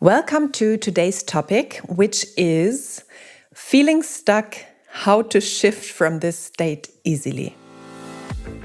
Welcome to today's topic, which is feeling stuck, how to shift from this state easily.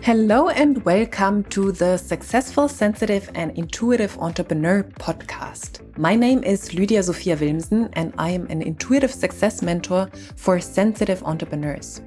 Hello and welcome to the Successful, Sensitive and Intuitive Entrepreneur podcast. My name is Lydia Sophia Wilmsen and I am an intuitive success mentor for sensitive entrepreneurs.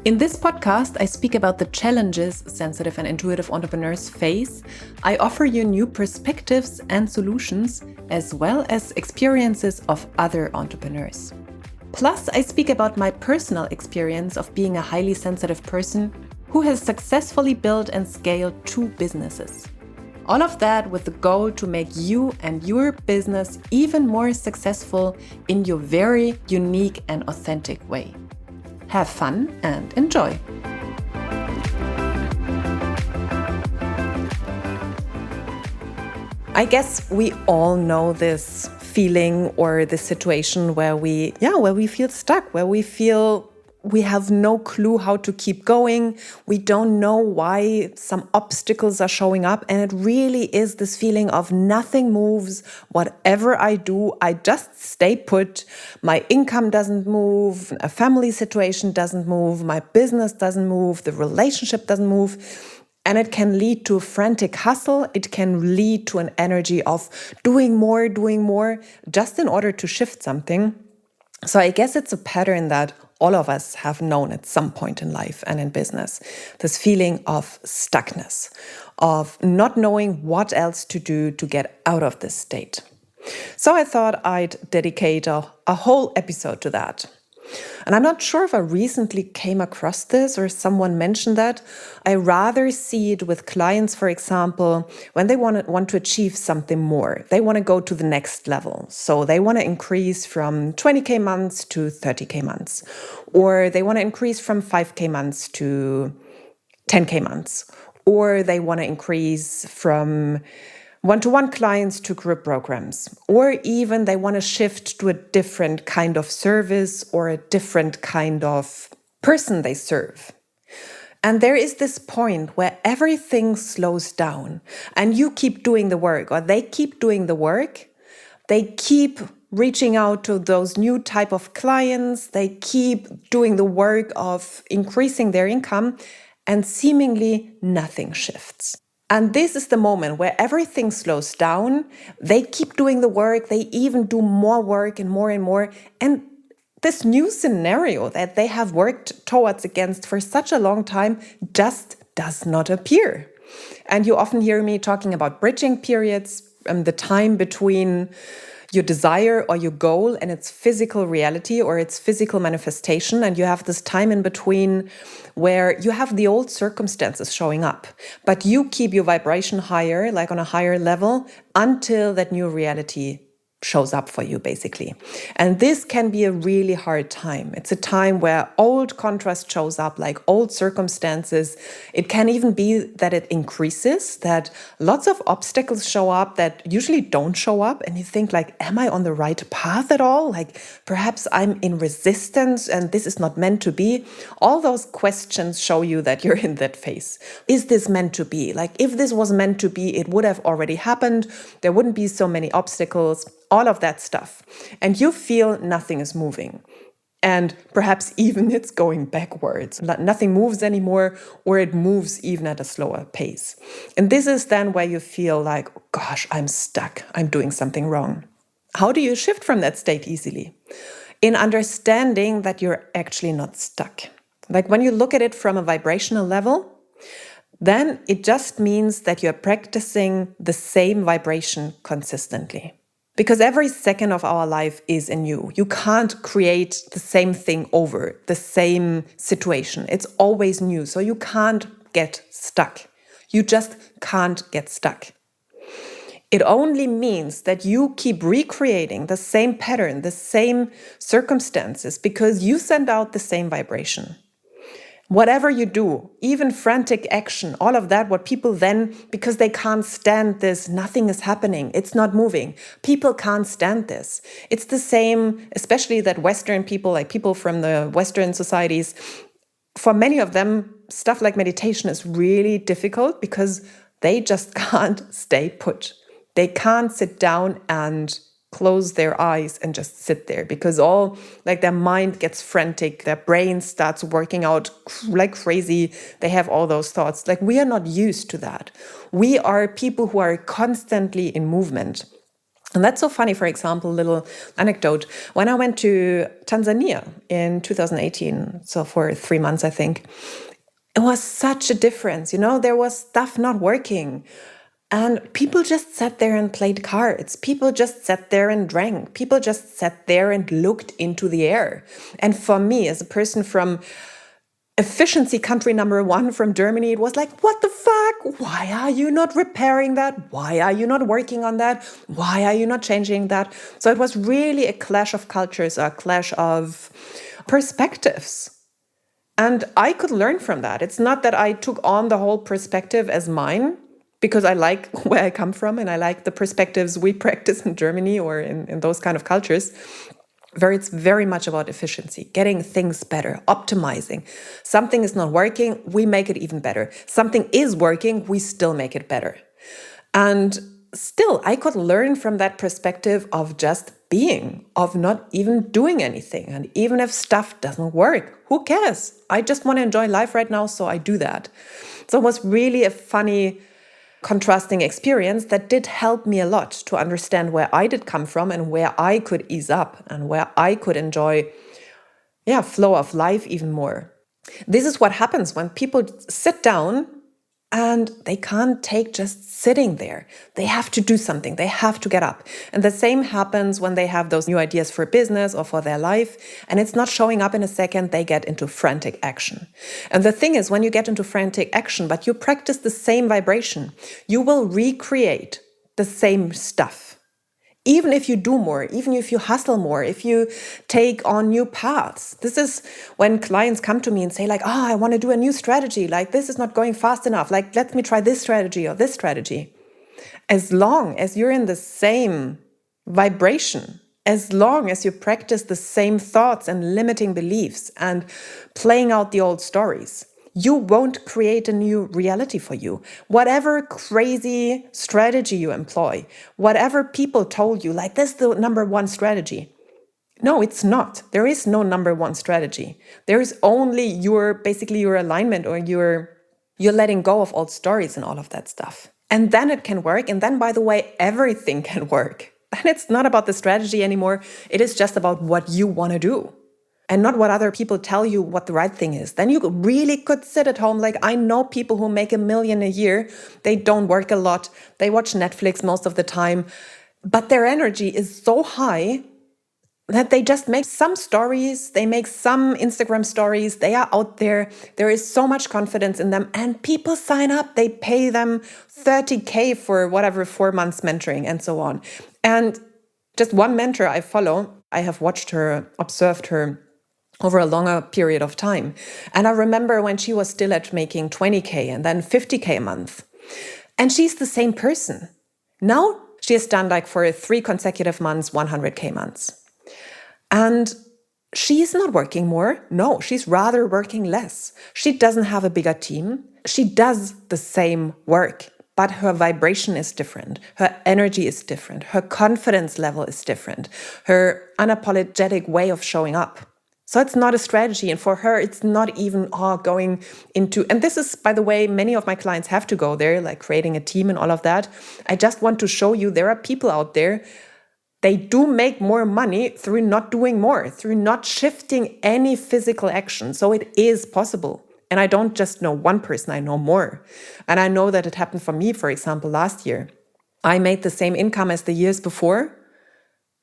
In this podcast, I speak about the challenges sensitive and intuitive entrepreneurs face. I offer you new perspectives and solutions, as well as experiences of other entrepreneurs. Plus, I speak about my personal experience of being a highly sensitive person who has successfully built and scaled 2 businesses. All of that with the goal to make you and your business even more successful in your very unique and authentic way. Have fun and enjoy. I guess we all know this feeling or this situation where we feel stuck, where we feel we have no clue how to keep going. We don't know why some obstacles are showing up. And it really is this feeling of nothing moves. Whatever I do, I just stay put. My income doesn't move. A family situation doesn't move. My business doesn't move. The relationship doesn't move. And it can lead to frantic hustle. It can lead to an energy of doing more, just in order to shift something. So I guess it's a pattern that all of us have known at some point in life and in business. This feeling of stuckness, of not knowing what else to do to get out of this state. So I thought I'd dedicate a whole episode to that. And I'm not sure if I recently came across this or someone mentioned that. I rather see it with clients, for example, when they want to achieve something more. They want to go to the next level. So they want to increase from 20K months to 30K months. Or they want to increase from 5K months to 10K months. Or they want to increase from one-to-one clients to group programs, or even they want to shift to a different kind of service or a different kind of person they serve. And there is this point where everything slows down and you keep doing the work, or they keep doing the work. They keep reaching out to those new type of clients. They keep doing the work of increasing their income, and seemingly nothing shifts. And this is the moment where everything slows down. They keep doing the work. They even do more work and more. And this new scenario that they have worked towards against for such a long time just does not appear. And you often hear me talking about bridging periods, the time between your desire or your goal and its physical reality or its physical manifestation. And you have this time in between where you have the old circumstances showing up, but you keep your vibration higher, like on a higher level, until that new reality shows up for you, basically. And this can be a really hard time. It's a time where old contrast shows up, like old circumstances. It can even be that it increases, that lots of obstacles show up that usually don't show up. And you think like, am I on the right path at all? Like perhaps I'm in resistance and this is not meant to be. All those questions show you that you're in that phase. Is this meant to be? Like if this was meant to be, it would have already happened. There wouldn't be so many obstacles. All of that stuff. And you feel nothing is moving. And perhaps even it's going backwards. Nothing moves anymore, or it moves even at a slower pace. And this is then where you feel like, gosh, I'm stuck. I'm doing something wrong. How do you shift from that state easily? In understanding that you're actually not stuck. Like when you look at it from a vibrational level, then it just means that you're practicing the same vibration consistently. Because every second of our life is anew. You can't create the same thing over, the same situation. It's always new. So you can't get stuck. You just can't get stuck. It only means that you keep recreating the same pattern, the same circumstances, because you send out the same vibration. Whatever you do, even frantic action, all of that, what people then, because they can't stand this, nothing is happening, it's not moving. People can't stand this. It's the same, especially that Western people, like people from the Western societies, for many of them, stuff like meditation is really difficult because they just can't stay put. They can't sit down and close their eyes and just sit there, because all like their mind gets frantic, their brain starts working out like crazy. They have all those thoughts. Like, we are not used to that. We are people who are constantly in movement. And that's so funny. For example, little anecdote. When I went to Tanzania in 2018, so for 3 months, I think, it was such a difference. You know, there was stuff not working. And people just sat there and played cards. People just sat there and drank. People just sat there and looked into the air. And for me, as a person from efficiency country number 1 from Germany, it was like, what the fuck? Why are you not repairing that? Why are you not working on that? Why are you not changing that? So it was really a clash of cultures, a clash of perspectives. And I could learn from that. It's not that I took on the whole perspective as mine, because I like where I come from and I like the perspectives we practice in Germany or in those kind of cultures, where it's very much about efficiency, getting things better, optimizing. Something is not working, we make it even better. Something is working, we still make it better. And still, I could learn from that perspective of just being, of not even doing anything. And even if stuff doesn't work, who cares? I just want to enjoy life right now, so I do that. So it was really a funny, contrasting experience that did help me a lot to understand where I did come from and where I could ease up and where I could enjoy, flow of life even more. This is what happens when people sit down and they can't take just sitting there. They have to do something. They have to get up. And the same happens when they have those new ideas for business or for their life, and it's not showing up in a second. They get into frantic action. And the thing is, when you get into frantic action, but you practice the same vibration, you will recreate the same stuff. Even if you do more, even if you hustle more, if you take on new paths. This is when clients come to me and say like, I want to do a new strategy. Like, this is not going fast enough. Like, let me try this strategy or this strategy. As long as you're in the same vibration, as long as you practice the same thoughts and limiting beliefs and playing out the old stories, you won't create a new reality for you. Whatever crazy strategy you employ, whatever people told you, like, this is the number 1 strategy. No, it's not. There is no number 1 strategy. There is only your alignment, or you're letting go of old stories and all of that stuff. And then it can work. And then, by the way, everything can work. And it's not about the strategy anymore. It is just about what you want to do. And not what other people tell you what the right thing is. Then you really could sit at home. Like, I know people who make $1 million a year. They don't work a lot. They watch Netflix most of the time. But their energy is so high that they just make some stories. They make some Instagram stories. They are out there. There is so much confidence in them. And people sign up. They pay them $30K for whatever, 4 months mentoring and so on. And just one mentor I follow, I have watched her, observed her over a longer period of time. And I remember when she was still at making 20K and then 50K a month. And she's the same person. Now she has done, like, for 3 consecutive months, 100K months. And she's not working more. No, she's rather working less. She doesn't have a bigger team. She does the same work, but her vibration is different. Her energy is different. Her confidence level is different. Her unapologetic way of showing up. So it's not a strategy. And for her, it's not even going into, and this is, by the way, many of my clients have to go there, like creating a team and all of that. I just want to show you there are people out there, they do make more money through not doing more, through not shifting any physical action. So it is possible. And I don't just know one person, I know more. And I know that it happened for me, for example, last year. I made the same income as the years before,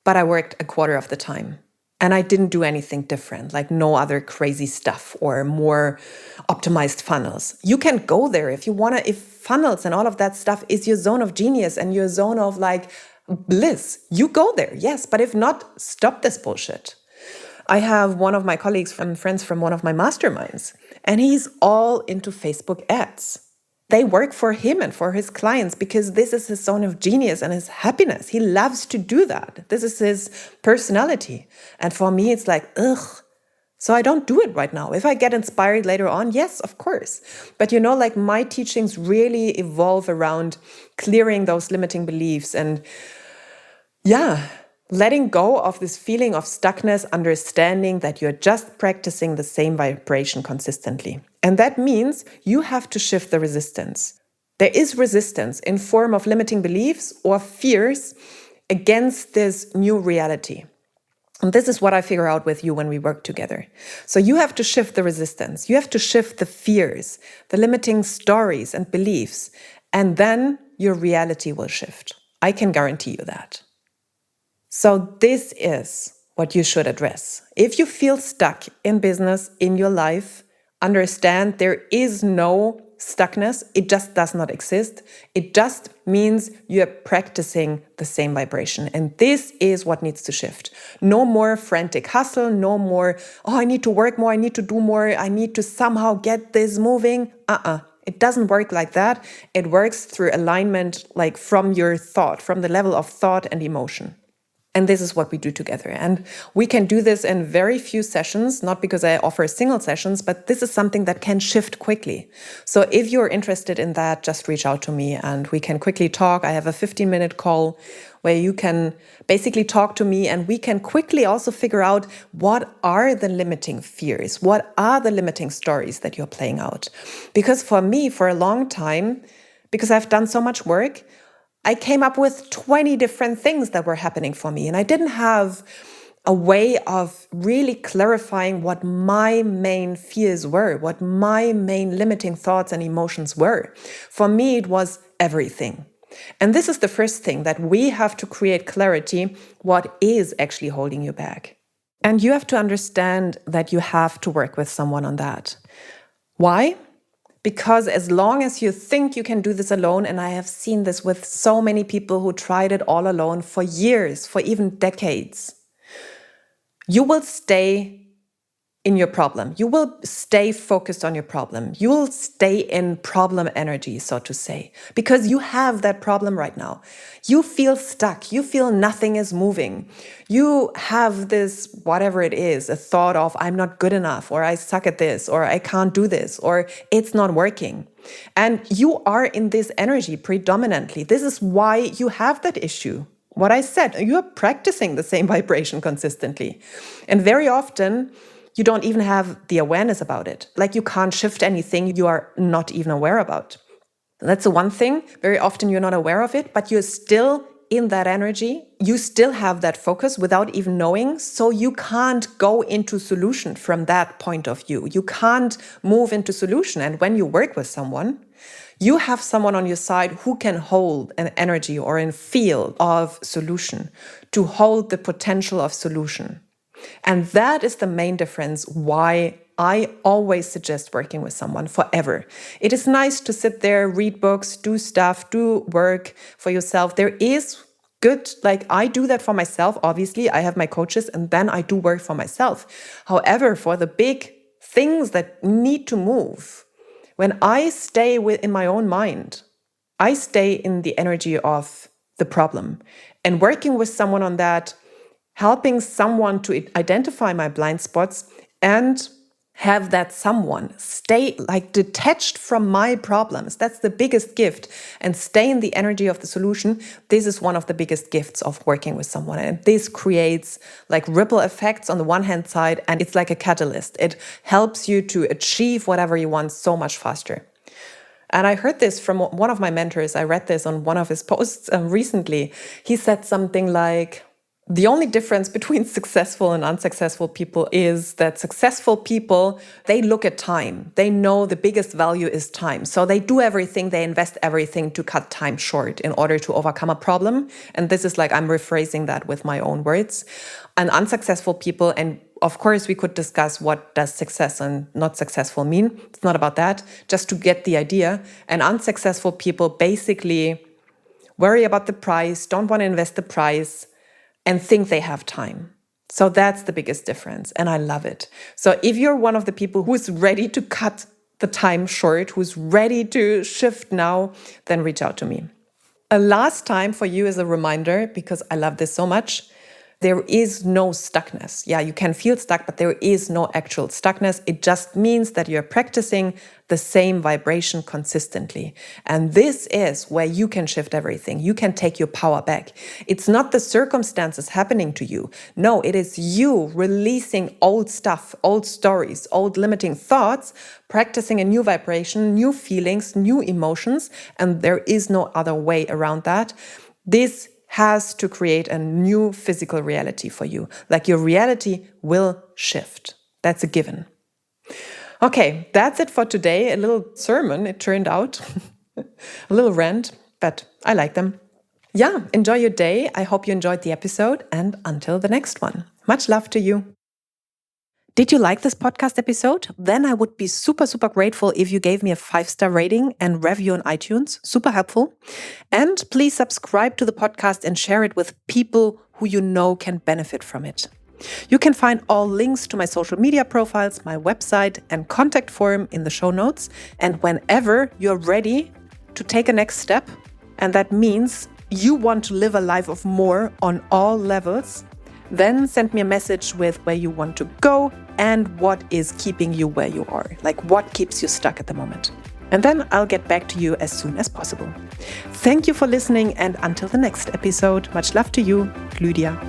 but I worked a quarter of the time. And I didn't do anything different, like no other crazy stuff or more optimized funnels. You can go there if you want to, if funnels and all of that stuff is your zone of genius and your zone of like bliss, you go there, yes. But if not, stop this bullshit. I have one of my colleagues and friends from one of my masterminds, and he's all into Facebook ads. They work for him and for his clients because this is his zone of genius and his happiness. He loves to do that. This is his personality. And for me, it's like, ugh. So I don't do it right now. If I get inspired later on, yes, of course. But you know, like my teachings really evolve around clearing those limiting beliefs and letting go of this feeling of stuckness, understanding that you're just practicing the same vibration consistently. And that means you have to shift the resistance. There is resistance in form of limiting beliefs or fears against this new reality. And this is what I figure out with you when we work together. So you have to shift the resistance. You have to shift the fears, the limiting stories and beliefs, and then your reality will shift. I can guarantee you that. So this is what you should address. If you feel stuck in business, in your life, understand there is no stuckness. It just does not exist. It just means you're practicing the same vibration. And this is what needs to shift. No more frantic hustle, no more, oh, I need to work more, I need to do more, I need to somehow get this moving. It doesn't work like that. It works through alignment, like from your thought, from the level of thought and emotion. And this is what we do together. And we can do this in very few sessions, not because I offer single sessions, but this is something that can shift quickly. So if you're interested in that, just reach out to me and we can quickly talk. I have a 15-minute call where you can basically talk to me and we can quickly also figure out what are the limiting fears? What are the limiting stories that you're playing out? Because for me, for a long time, because I've done so much work, I came up with 20 different things that were happening for me. And I didn't have a way of really clarifying what my main fears were, what my main limiting thoughts and emotions were. For me, it was everything. And this is the first thing, that we have to create clarity, what is actually holding you back. And you have to understand that you have to work with someone on that. Why? Because as long as you think you can do this alone, and I have seen this with so many people who tried it all alone for years, for even decades, you will stay in your problem. You will stay focused on your problem. You will stay in problem energy, so to say, because you have that problem right now. You feel stuck. You feel nothing is moving. You have this, whatever it is, a thought of I'm not good enough, or I suck at this, or I can't do this, or it's not working. And you are in this energy predominantly. This is why you have that issue. What I said, you're practicing the same vibration consistently. And very often, you don't even have the awareness about it. Like you can't shift anything you are not even aware about. That's the one thing. Very often you're not aware of it, but you're still in that energy. You still have that focus without even knowing. So you can't go into solution from that point of view. You can't move into solution. And when you work with someone, you have someone on your side who can hold an energy or a field of solution, to hold the potential of solution. And that is the main difference why I always suggest working with someone forever. It is nice to sit there, read books, do stuff, do work for yourself. There is good, like I do that for myself. Obviously, I have my coaches and then I do work for myself. However, for the big things that need to move, when I stay in my own mind, I stay in the energy of the problem. And working with someone on that, helping someone to identify my blind spots and have that someone stay like detached from my problems. That's the biggest gift. And stay in the energy of the solution. This is one of the biggest gifts of working with someone. And this creates like ripple effects on the one hand side. And it's like a catalyst. It helps you to achieve whatever you want so much faster. And I heard this from one of my mentors. I read this on one of his posts recently. He said something like, the only difference between successful and unsuccessful people is that successful people, they look at time. They know the biggest value is time. So they do everything, they invest everything to cut time short in order to overcome a problem. And this is like, I'm rephrasing that with my own words. And unsuccessful people, and of course we could discuss what does success and not successful mean. It's not about that, just to get the idea. And unsuccessful people basically worry about the price, don't want to invest the price, and think they have time. So that's the biggest difference. And I love it. So if you're one of the people who's ready to cut the time short, who's ready to shift now, then reach out to me. A last time for you as a reminder, because I love this so much, There is no stuckness. Yeah, you can feel stuck, but there is no actual stuckness. It just means that you're practicing the same vibration consistently. And this is where you can shift everything. You can take your power back. It's not the circumstances happening to you. No, it is you releasing old stuff, old stories, old limiting thoughts, practicing a new vibration, new feelings, new emotions. And there is no other way around that. This has to create a new physical reality for you. Like your reality will shift. That's a given. Okay, that's it for today. A little sermon, it turned out. A little rant, but I like them. Yeah, enjoy your day. I hope you enjoyed the episode, and until the next one. Much love to you. Did you like this podcast episode? Then I would be super, super grateful if you gave me a 5-star rating and review on iTunes. Super helpful. And please subscribe to the podcast and share it with people who you know can benefit from it. You can find all links to my social media profiles, my website, and contact form in the show notes. And whenever you're ready to take a next step, and that means you want to live a life of more on all levels, then send me a message with where you want to go and what is keeping you where you are, like what keeps you stuck at the moment. And then I'll get back to you as soon as possible. Thank you for listening, and until the next episode, much love to you, Lydia.